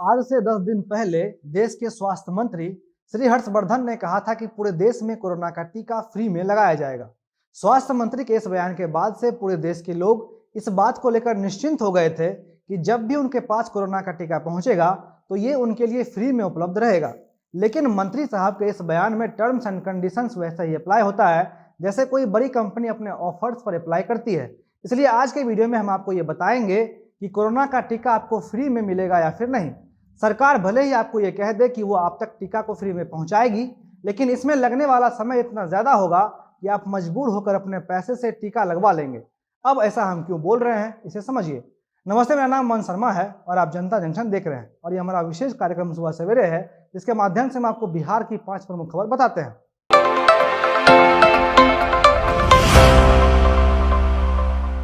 आज से 10 दिन पहले देश के स्वास्थ्य मंत्री श्री हर्षवर्धन ने कहा था कि पूरे देश में कोरोना का टीका फ्री में लगाया जाएगा। स्वास्थ्य मंत्री के इस बयान के बाद से पूरे देश के लोग इस बात को लेकर निश्चिंत हो गए थे कि जब भी उनके पास कोरोना का टीका पहुंचेगा तो ये उनके लिए फ्री में उपलब्ध रहेगा। लेकिन मंत्री साहब के इस बयान में टर्म्स एंड कंडीशंस वैसा ही अप्लाई होता है जैसे कोई बड़ी कंपनी अपने ऑफर्स पर अप्लाई करती है। इसलिए आज के वीडियो में हम आपको ये बताएंगे कि कोरोना का टीका आपको फ्री में मिलेगा या फिर नहीं। सरकार भले ही आपको ये कह दे कि वो आप तक टीका को फ्री में पहुंचाएगी, लेकिन इसमें लगने वाला समय इतना ज़्यादा होगा कि आप मजबूर होकर अपने पैसे से टीका लगवा लेंगे। अब ऐसा हम क्यों बोल रहे हैं, इसे समझिए। नमस्ते, मेरा नाम मन शर्मा है और आप जनता जंक्शन देख रहे हैं और ये हमारा विशेष कार्यक्रम सुबह सवेरे है, जिसके माध्यम से हम आपको बिहार की 5 प्रमुख खबर बताते हैं।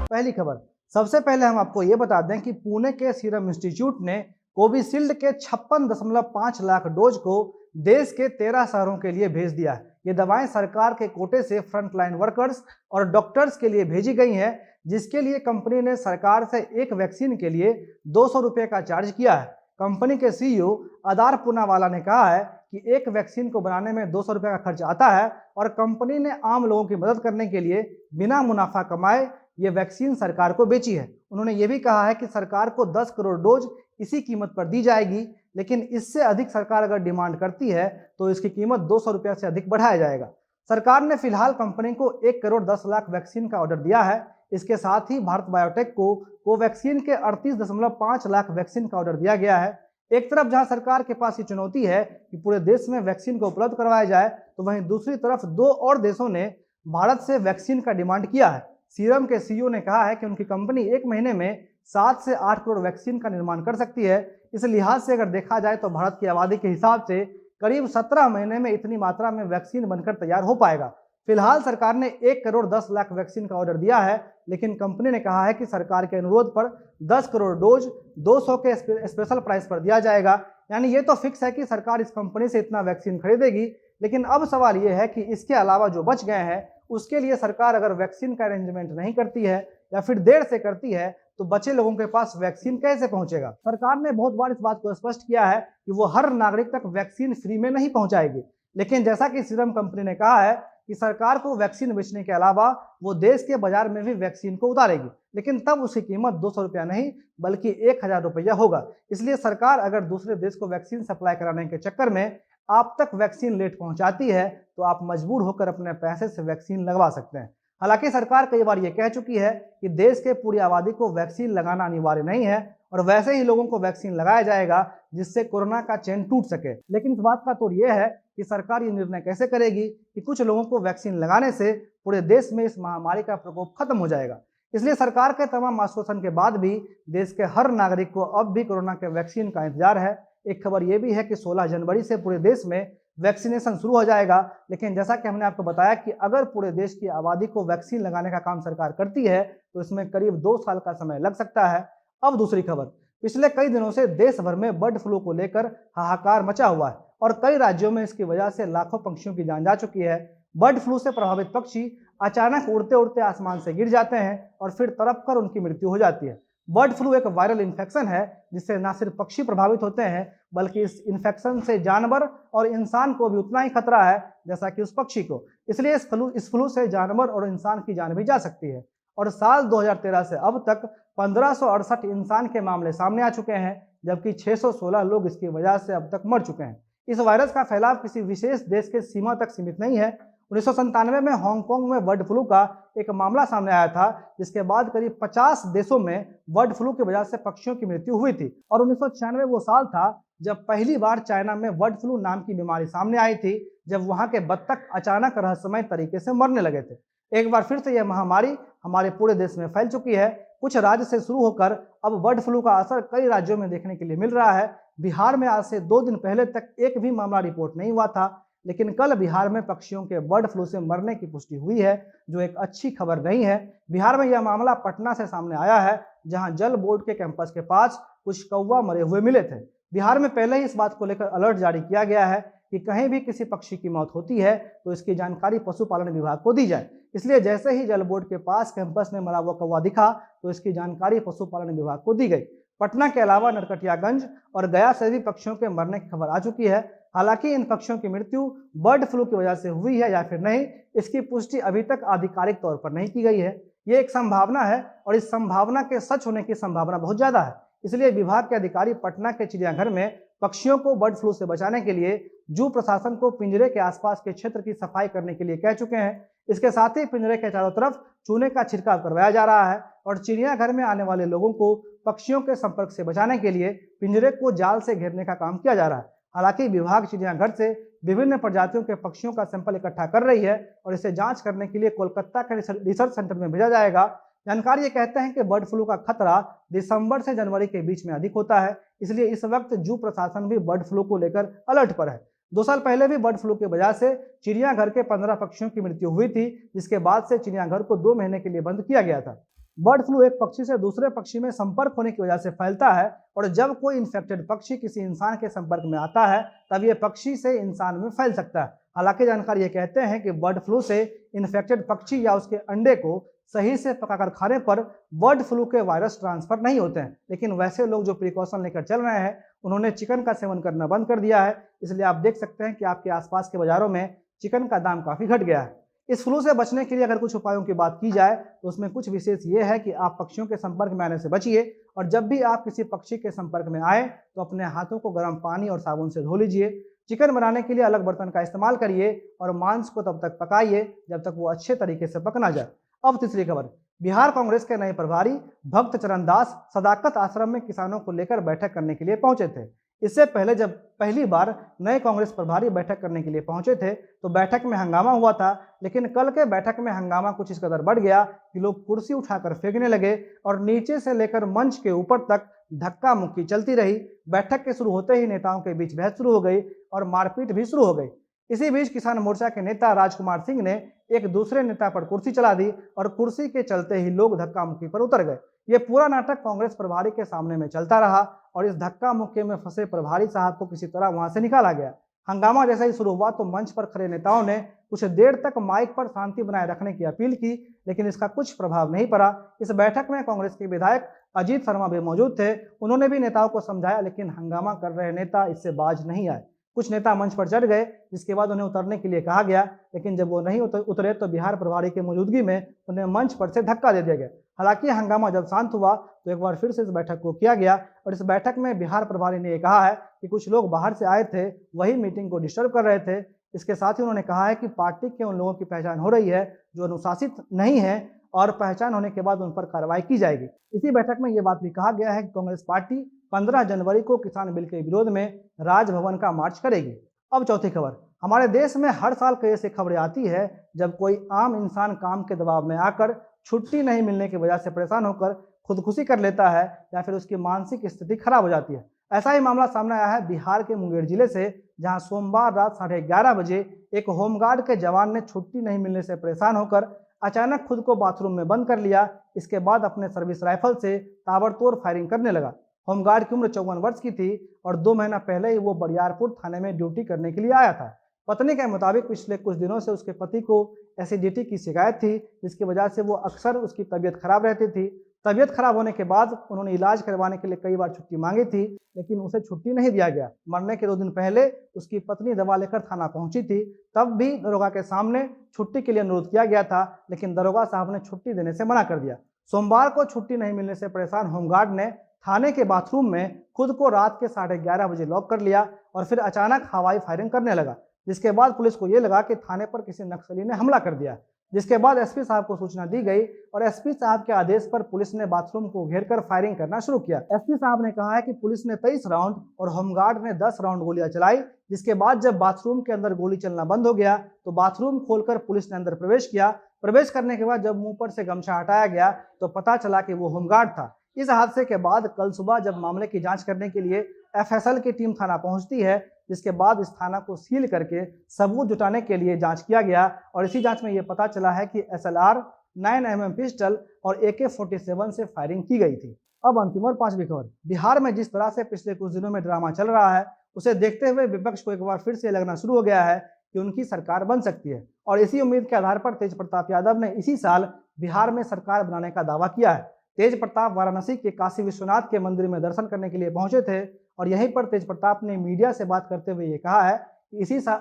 पहली खबर, सबसे पहले हम आपको ये बता दें कि पुणे के सीरम इंस्टीट्यूट ने कोविशील्ड के 56.5 लाख डोज को देश के 13 शहरों के लिए भेज दिया है। ये दवाएं सरकार के कोटे से फ्रंटलाइन वर्कर्स और डॉक्टर्स के लिए भेजी गई हैं, जिसके लिए कंपनी ने सरकार से एक वैक्सीन के लिए 200 रुपये का चार्ज किया है। कंपनी के सीईओ आदार पूनावाला ने कहा है कि एक वैक्सीन को बनाने में 200 रुपये का खर्च आता है और कंपनी ने आम लोगों की मदद करने के लिए बिना मुनाफा कमाए ये वैक्सीन सरकार को बेची है। उन्होंने ये भी कहा है कि सरकार को 10 करोड़ डोज इसी कीमत पर दी जाएगी, लेकिन इससे अधिक सरकार अगर डिमांड करती है तो इसकी कीमत 200 रुपये से अधिक बढ़ाया जाएगा। सरकार ने फिलहाल कंपनी को 1 करोड़ 10 लाख वैक्सीन का ऑर्डर दिया है। इसके साथ ही भारत बायोटेक को कोवैक्सीन के 38.5 लाख वैक्सीन का ऑर्डर दिया गया है। एक तरफ जहां सरकार के पास ये चुनौती है कि पूरे देश में वैक्सीन को उपलब्ध करवाया जाए, तो वहीं दूसरी तरफ 2 और देशों ने भारत से वैक्सीन का डिमांड किया है। सीरम के सीईओ ने कहा है कि उनकी कंपनी 1 महीने में 7 से 8 करोड़ वैक्सीन का निर्माण कर सकती है। इस लिहाज से अगर देखा जाए तो भारत की आबादी के हिसाब से करीब 17 महीने में इतनी मात्रा में वैक्सीन बनकर तैयार हो पाएगा। फिलहाल सरकार ने 1 करोड़ 10 लाख वैक्सीन का ऑर्डर दिया है, लेकिन कंपनी ने कहा है कि सरकार के अनुरोध पर 10 करोड़ डोज 200 के स्पेशल प्राइस पर दिया जाएगा। यानी ये तो फिक्स है कि सरकार इस कंपनी से इतना वैक्सीन खरीदेगी, लेकिन अब सवाल ये है कि इसके अलावा जो बच गए हैं उसके लिए सरकार अगर वैक्सीन का अरेंजमेंट नहीं करती है या फिर देर से करती है तो बचे लोगों के पास वैक्सीन कैसे पहुंचेगा। सरकार ने बहुत बार इस बात को स्पष्ट किया है कि वो हर नागरिक तक वैक्सीन फ्री में नहीं पहुंचाएगी, लेकिन जैसा कि सीरम कंपनी ने कहा है कि सरकार को वैक्सीन बेचने के अलावा वो देश के बाजार में भी वैक्सीन को उतारेगी, लेकिन तब उसकी कीमत 200 रुपया नहीं बल्कि 1000 रुपया होगा। इसलिए सरकार अगर दूसरे देश को वैक्सीन सप्लाई कराने के चक्कर में आप तक वैक्सीन लेट पहुंचाती है तो आप मजबूर होकर अपने पैसे से वैक्सीन लगवा सकते हैं। हालांकि सरकार कई बार ये कह चुकी है कि देश के पूरी आबादी को वैक्सीन लगाना अनिवार्य नहीं है और वैसे ही लोगों को वैक्सीन लगाया जाएगा जिससे कोरोना का चेन टूट सके। लेकिन इस बात का तो ये है कि सरकार ये निर्णय कैसे करेगी कि कुछ लोगों को वैक्सीन लगाने से पूरे देश में इस महामारी का प्रकोप खत्म हो जाएगा। इसलिए सरकार के तमाम आश्वासन के बाद भी देश के हर नागरिक को अब भी कोरोना के वैक्सीन का इंतजार है। एक खबर यह भी है कि 16 जनवरी से पूरे देश में वैक्सीनेशन शुरू हो जाएगा, लेकिन जैसा कि हमने आपको बताया कि अगर पूरे देश की आबादी को वैक्सीन लगाने का काम सरकार करती है तो इसमें करीब 2 साल का समय लग सकता है। अब दूसरी खबर, पिछले कई दिनों से देश भर में बर्ड फ्लू को लेकर हाहाकार मचा हुआ है और कई राज्यों में इसकी वजह से लाखों पक्षियों की जान जा चुकी है। बर्ड फ्लू से प्रभावित पक्षी अचानक उड़ते उड़ते आसमान से गिर जाते हैं और फिर तड़प कर उनकी मृत्यु हो जाती है। बर्ड फ्लू एक वायरल इन्फेक्शन है जिससे न सिर्फ पक्षी प्रभावित होते हैं बल्कि इस इन्फेक्शन से जानवर और इंसान को भी उतना ही खतरा है जैसा कि उस पक्षी को। इसलिए इस फ्लू से जानवर और इंसान की जान भी जा सकती है और साल 2013 से अब तक 1568 इंसान के मामले सामने आ चुके हैं, जबकि 616 लोग इसकी वजह से अब तक मर चुके हैं। इस वायरस का फैलाव किसी विशेष देश के सीमा तक सीमित नहीं है। 1997 में हांगकांग में बर्ड फ्लू का एक मामला सामने आया था, जिसके बाद करीब 50 देशों में बर्ड फ्लू की वजह से पक्षियों की मृत्यु हुई थी और 1996 वो साल था जब पहली बार चाइना में बर्ड फ्लू नाम की बीमारी सामने आई थी, जब वहां के बत्तख अचानक रहस्यमय तरीके से मरने लगे थे। एक बार फिर से यह महामारी हमारे पूरे देश में फैल चुकी है। कुछ राज्य से शुरू होकर अब बर्ड फ्लू का असर कई राज्यों में देखने के लिए मिल रहा है। बिहार में आज से 2 दिन पहले तक एक भी मामला रिपोर्ट नहीं हुआ था, लेकिन कल बिहार में पक्षियों के बर्ड फ्लू से मरने की पुष्टि हुई है, जो एक अच्छी खबर नहीं है। बिहार में यह मामला पटना से सामने आया है, जहां जल बोर्ड के कैंपस के पास कुछ कौवा मरे हुए मिले थे। बिहार में पहले ही इस बात को लेकर अलर्ट जारी किया गया है कि कहीं भी किसी पक्षी की मौत होती है तो इसकी जानकारी पशुपालन विभाग को दी जाए। इसलिए जैसे ही जल बोर्ड के पास कैंपस में मरा हुआ कौवा दिखा तो इसकी जानकारी पशुपालन विभाग को दी गई। पटना के अलावा नरकटियागंज और गया से भी पक्षियों के मरने की खबर आ चुकी है। हालांकि इन पक्षियों की मृत्यु बर्ड फ्लू की वजह से हुई है या फिर नहीं, इसकी पुष्टि अभी तक आधिकारिक तौर पर नहीं की गई है। ये एक संभावना है और इस संभावना के सच होने की संभावना बहुत ज्यादा है। इसलिए विभाग के अधिकारी पटना के चिड़ियाघर में पक्षियों को बर्ड फ्लू से बचाने के लिए जू प्रशासन को पिंजरे के आसपास के क्षेत्र की सफाई करने के लिए कह चुके हैं। इसके साथ ही पिंजरे के चारों तरफ चूने का छिड़काव करवाया जा रहा है और चिड़ियाघर में आने वाले लोगों को पक्षियों के संपर्क से बचाने के लिए पिंजरे को जाल से घेरने का काम किया जा रहा है। हालांकि विभाग चिड़ियाघर से विभिन्न प्रजातियों के पक्षियों का सैंपल इकट्ठा कर रही है और इसे जांच करने के लिए कोलकाता के रिसर्च सेंटर में भेजा जाएगा। जानकारी ये कहते हैं कि बर्ड फ्लू का खतरा दिसंबर से जनवरी के बीच में अधिक होता है, इसलिए इस वक्त जू प्रशासन भी बर्ड फ्लू को लेकर अलर्ट पर है। 2 साल पहले भी बर्ड फ्लू की वजह से चिड़ियाघर के 15 पक्षियों की मृत्यु हुई थी, जिसके बाद से चिड़ियाघर को 2 महीने के लिए बंद किया गया था। बर्ड फ्लू एक पक्षी से दूसरे पक्षी में संपर्क होने की वजह से फैलता है और जब कोई इन्फेक्टेड पक्षी किसी इंसान के संपर्क में आता है तब ये पक्षी से इंसान में फैल सकता है। हालांकि जानकारी ये कहते हैं कि बर्ड फ्लू से इन्फेक्टेड पक्षी या उसके अंडे को सही से पकाकर खाने पर बर्ड फ्लू के वायरस ट्रांसफर नहीं होते हैं, लेकिन वैसे लोग जो प्रिकॉशन लेकर चल रहे हैं उन्होंने चिकन का सेवन करना बंद कर दिया है। इसलिए आप देख सकते हैं कि आपके आसपास के बाजारों में चिकन का दाम काफी घट गया है। इस फ्लू से बचने के लिए अगर कुछ उपायों की बात की जाए तो उसमें कुछ विशेष ये है कि आप पक्षियों के संपर्क में आने से बचिए और जब भी आप किसी पक्षी के संपर्क में आए तो अपने हाथों को गर्म पानी और साबुन से धो लीजिए। चिकन बनाने के लिए अलग बर्तन का इस्तेमाल करिए और मांस को तब तक पकाइए जब तक वो अच्छे तरीके से पक ना जाए। अब तीसरी खबर, बिहार कांग्रेस के नए प्रभारी भक्त चरण दास सदाकत आश्रम में किसानों को लेकर बैठक करने के लिए पहुंचे थे। इससे पहले जब पहली बार नए कांग्रेस प्रभारी बैठक करने के लिए पहुंचे थे तो बैठक में हंगामा हुआ था, लेकिन कल के बैठक में हंगामा कुछ इस कदर बढ़ गया कि लोग कुर्सी उठाकर फेंकने लगे और नीचे से लेकर मंच के ऊपर तक धक्का मुक्की चलती रही। बैठक के शुरू होते ही नेताओं के बीच बहस शुरू हो गई और मारपीट भी शुरू हो गई। इसी बीच किसान मोर्चा के नेता राजकुमार सिंह ने एक दूसरे नेता पर कुर्सी चला दी और कुर्सी के चलते ही लोग धक्का मुक्की पर उतर गए। ये पूरा नाटक कांग्रेस प्रभारी के सामने में चलता रहा और इस धक्का मुक्की में फंसे प्रभारी साहब को किसी तरह वहां से निकाला गया। हंगामा जैसा ही शुरू हुआ तो मंच पर खड़े नेताओं ने कुछ देर तक माइक पर शांति बनाए रखने की अपील की, लेकिन इसका कुछ प्रभाव नहीं पड़ा। इस बैठक में कांग्रेस के विधायक अजीत शर्मा भी मौजूद थे। उन्होंने भी नेताओं को समझाया, लेकिन हंगामा कर रहे नेता इससे बाज नहीं आए। कुछ नेता मंच पर चढ़ गए, जिसके बाद उन्हें उतरने के लिए कहा गया, लेकिन जब वो नहीं उतरे तो बिहार प्रभारी की मौजूदगी में उन्हें मंच पर से धक्का दे दिया गया। हालांकि हंगामा जब शांत हुआ तो एक बार फिर से इस बैठक को किया गया और इस बैठक में बिहार प्रभारी ने यह कहा है कि कुछ लोग बाहर से आए थे, वही मीटिंग को डिस्टर्ब कर रहे थे। इसके साथ ही उन्होंने कहा है कि पार्टी के उन लोगों की पहचान हो रही है जो अनुशासित नहीं है और पहचान होने के बाद उन पर कार्रवाई की जाएगी। इसी बैठक में यह बात भी कहा गया है कि कांग्रेस पार्टी 15 जनवरी को किसान बिल के विरोध में राजभवन का मार्च करेगी। अब चौथी खबर, हमारे देश में हर साल कई ऐसी खबरें आती है जब कोई आम इंसान काम के दबाव में आकर छुट्टी नहीं मिलने की वजह से परेशान होकर खुदकुशी कर लेता है या फिर उसकी मानसिक स्थिति खराब हो जाती है। ऐसा ही मामला सामने आया है बिहार के मुंगेर जिले से, जहां सोमवार रात 11:30 बजे एक होमगार्ड के जवान ने छुट्टी नहीं मिलने से परेशान होकर अचानक खुद को बाथरूम में बंद कर लिया। इसके बाद अपने सर्विस राइफल से ताबड़तोड़ फायरिंग करने लगा। होमगार्ड की उम्र 54 वर्ष की थी और 2 महीना पहले ही वो बरियारपुर थाने में ड्यूटी करने के लिए आया था। पत्नी के मुताबिक पिछले कुछ दिनों से उसके पति को एसिडिटी की शिकायत थी, जिसकी वजह से वो अक्सर उसकी तबीयत खराब रहती थी। तबीयत खराब होने के बाद उन्होंने इलाज करवाने के लिए कई बार छुट्टी मांगी थी, लेकिन उसे छुट्टी नहीं दिया गया। मरने के 2 दिन पहले उसकी पत्नी दवा लेकर थाना पहुंची थी, तब भी दरोगा के सामने छुट्टी के लिए अनुरोध किया गया था, लेकिन दरोगा साहब ने छुट्टी देने से मना कर दिया। सोमवार को छुट्टी नहीं मिलने से परेशान होमगार्ड ने थाने के बाथरूम में खुद को रात के 11:30 बजे लॉक कर लिया और फिर अचानक हवाई फायरिंग करने लगा, जिसके बाद पुलिस को यह लगा कि थाने पर किसी नक्सली ने हमला कर दिया। जिसके बाद एसपी साहब को सूचना दी गई और एसपी साहब के आदेश पर पुलिस ने बाथरूम को घेरकर फायरिंग करना शुरू किया। एसपी साहब ने कहा है कि पुलिस ने 23 राउंड और होमगार्ड ने 10 राउंड गोलियां चलाई, जिसके बाद जब बाथरूम के अंदर गोली चलना बंद हो गया तो बाथरूम खोलकर पुलिस ने अंदर प्रवेश किया। प्रवेश करने के बाद जब मुंह पर से गमछा हटाया गया तो पता चला कि वो होमगार्ड था। इस हादसे के बाद कल सुबह जब मामले की जांच करने के लिए एफएसएल की टीम थाना पहुंचती है, जिसके बाद इस थाना को सील करके सबूत जुटाने के लिए जांच किया गया और इसी जांच में यह पता चला है कि एसएलआर 9mm पिस्टल और AK-47 से फायरिंग की गई थी। अब अंतिम और 5वीं खबर, बिहार में जिस तरह से पिछले कुछ दिनों में ड्रामा चल रहा है उसे देखते हुए विपक्ष को एक बार फिर से लगना शुरू हो गया है कि उनकी सरकार बन सकती है और इसी उम्मीद के आधार पर तेज प्रताप यादव ने इसी साल बिहार में सरकार बनाने का दावा किया है। तेज प्रताप वाराणसी के काशी विश्वनाथ के मंदिर में दर्शन करने के लिए पहुंचे थे और यहीं पर तेज प्रताप ने मीडिया से बात करते हुए ये कहा है कि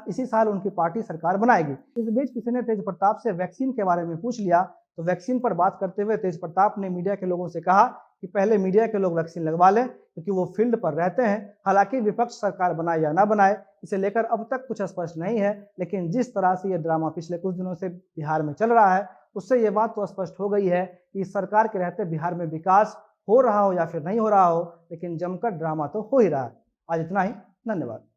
इसी साल उनकी पार्टी सरकार बनाएगी। इस बीच किसी ने तेज प्रताप से वैक्सीन के बारे में पूछ लिया तो वैक्सीन पर बात करते हुए तेज प्रताप ने मीडिया के लोगों से कहा कि पहले मीडिया के लोग वैक्सीन लगवा लें क्योंकि वो फील्ड पर रहते हैं। हालांकि विपक्ष सरकार बनाए या ना बनाए इसे लेकर अब तक कुछ स्पष्ट नहीं है, लेकिन जिस तरह से ये ड्रामा पिछले कुछ दिनों से बिहार में चल रहा है उससे ये बात तो स्पष्ट हो गई है कि इस सरकार के रहते बिहार में विकास हो रहा हो या फिर नहीं हो रहा हो, लेकिन जमकर ड्रामा तो हो ही रहा है। आज इतना ही, धन्यवाद।